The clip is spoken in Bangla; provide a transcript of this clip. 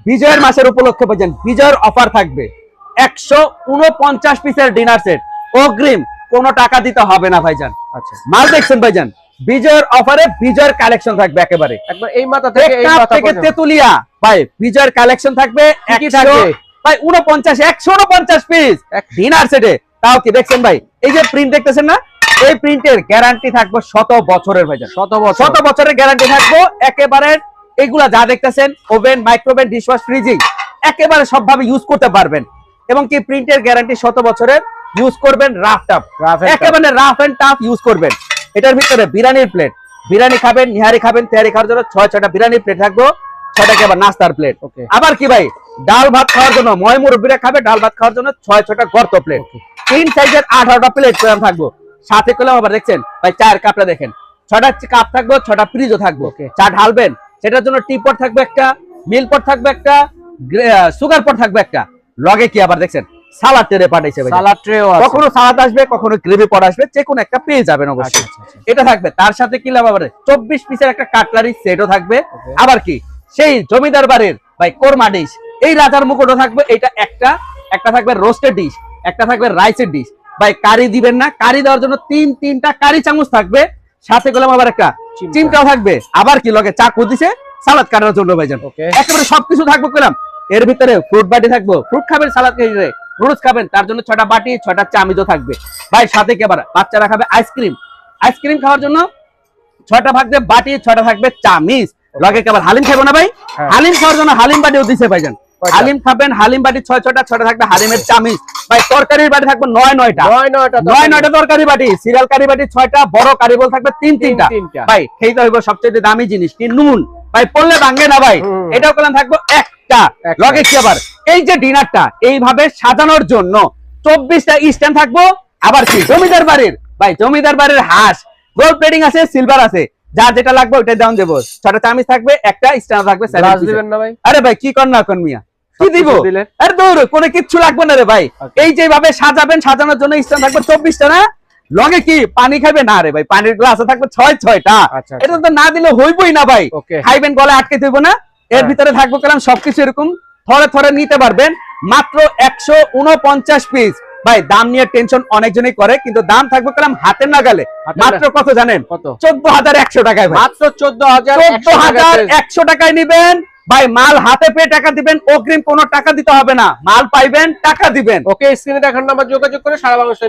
বিজয়ের মাসের উপলক্ষে পাচ্ছেন বিজয়ের অফার থাকবে 149 পিসের ডিনার সেট অগ্রিম কোনো টাকা দিতে হবে না ভাইজান। আচ্ছা, মাল দেখছেন ভাইজান, বিজয়ের অফারে বিজয়ের কালেকশন থাকবে একেবারে একবার এই মাথা থেকে এই মাথা থেকে পর্যন্ত। তেতুলিয়া ভাই বিজয়ের কালেকশন থাকবে কি থাকবে? ভাই 149 পিস ডিনার সেটে। তাও কি দেখছেন ভাই, এই যে প্রিন্ট দেখতেছেন না, এই প্রিন্টের গ্যারান্টি থাকবে 100 বছরের ভাইজান। 100 বছরের গ্যারান্টি থাকবো একেবারে। এগুলা যা দেখতেছেন ওভেন, মাইক্রোওভেন, ডিশওয়াশ, ফ্রিজিং একেবারে সবভাবে ইউজ করতে পারবেন। এবং কি প্রিন্টের গ্যারান্টি 100 বছরের। ইউজ করবেন রাফ টাফ, একেবারে রাফ এন্ড টাফ ইউজ করবেন। এটার ভিতরে বিরিয়ানির প্লেট, বিরিয়ানি খাবেন, নিহারি খাবেন, তেহারি খাওয়ার জন্য 6টা বিরিয়ানির প্লেট থাকবো, 6টা আবার নাস্তার প্লেট। আবার কি ভাই ডাল ভাত খাওয়ার জন্য, ময় মুরব্বীরা খাবে ডাল ভাত খাওয়ার জন্য 6টা গর্ত প্লেট, 3 সাইজের 18টা প্লেট থাকবো। সাথে করলাম আবার দেখছেন ভাই চায়ের কাপটা দেখেন, 6টা কাপ থাকবো, 6টা ফ্রিজও থাকবো। চা ঢালবেন সেটার জন্য টি পট থাকবে একটা, মিল পট থাকবে একটা, সুগার পট থাকবে একটা। লগে কি আবার দেখছেন সালাদ ট্রে পাঠাইছে ভাই, সালাদ ট্রেও আছে। কখনো সালাদ আসবে, কখনো গ্রেভি পট আসবে, যে কোনো একটা পেয়ে যাবেন অবশ্যই। এটা থাকবে। তার সাথে কি লাভ আবার 24 পিসের একটা কাটলারি সেটও থাকবে। আবার কি সেই জমিদার বাড়ির ভাই কোরমা ডিশ, এই রাজার মুকুটও থাকবে। এটা একটা থাকবে রোস্টেড ডিশ, একটা থাকবে রাইসের ডিশ। ভাই কারি দিবেন না, কারি দেওয়ার জন্য 3টা কারি চামচ থাকবে। সাথে করলাম আবার একটা চিমটাও থাকবে। আবার কি লগে চাকু দিছে সালাদ কাটার জন্য ভাইজান। একেবারে সবকিছু থাকবো করলাম। এর ভিতরে ফ্রুট বাটি থাকবো, ফ্রুট খাবেন সালাদ খেয়ে, নুডলস খাবেন তার জন্য 6টা বাটি, 6টা চামচও থাকবে ভাই। সাথে কি আবার বাচ্চারা খাবে আইসক্রিম, আইসক্রিম খাওয়ার জন্য 6টা থাকবে বাটি, 6টা থাকবে চামচ। লগে কি আবার হালিম খাবো না ভাই, হালিম খাওয়ার জন্য হালিম বাটিও দিছে ভাইজান। হালিম খাবেন, হালিম বাটি 6টা, 6টা থাকবে হালিমের চামচ। ভাই তরকারির বাটি থাকবে 9টা তরকারি বাটি, সিরিয়াল কারি বাটি 6টা, বড় কারি বল থাকবে 3টা। ভাই খেতে হইব সবচেয়ে দামি জিনিস কি নুন, ভাই পড়লে ভাঙে না ভাই। এটাও কলম থাকবো একটা। লগে কি আবার এই যে ডিনারটা এইভাবে সাজানোর জন্য 24টা স্ট্যান্ড থাকবো। আবার কি জমিদার বাড়ির ভাই, জমিদার বাড়ির হাঁস, গোল্ড প্লেটিং আছে, সিলভার আছে, যা যেটা লাগবে ওইটা দাম দেবো। 6টা চামচ থাকবে, একটা স্ট্যান্ড থাকবে। আরে ভাই কি কর না এখন মিয়া, কি দিব? আরে দৌড় কোনো কিচ্ছু লাগবে না রে ভাই। এই যেভাবে সাজাবেন, সাজানোর জন্য স্ট্যান্ড থাকবে 24টা না। লগে কি পানি খাবে না রে ভাই, পানির গ্লাস থাকবে 6টা। এটা তো না দিলে হইবই না ভাই, খাইবেন গলে আটকে দেবো না। এর ভিতরে থাকবো কালাম সবকিছু এরকম থরে থরে নিতে পারবেন। মাত্র 149 পিস ভাই। দাম নিয়ে টেনশন অনেকজনই করে, কিন্তু দাম থাকবে কালাম হাতের নাগালে। মাত্র কত জানেন? 14,100 টাকায় ভাই। মাত্র 14,100 টাকায় নিবেন ভাই। মাল হাতে পেয়ে টাকা দিবেন, অগ্রিম কোনো টাকা দিতে হবে না। মাল পাইবেন, টাকা দিবেন। ওকে, স্ক্রিনে দেখার নাম্বার যোগাযোগ করে সারা বাংলাদেশে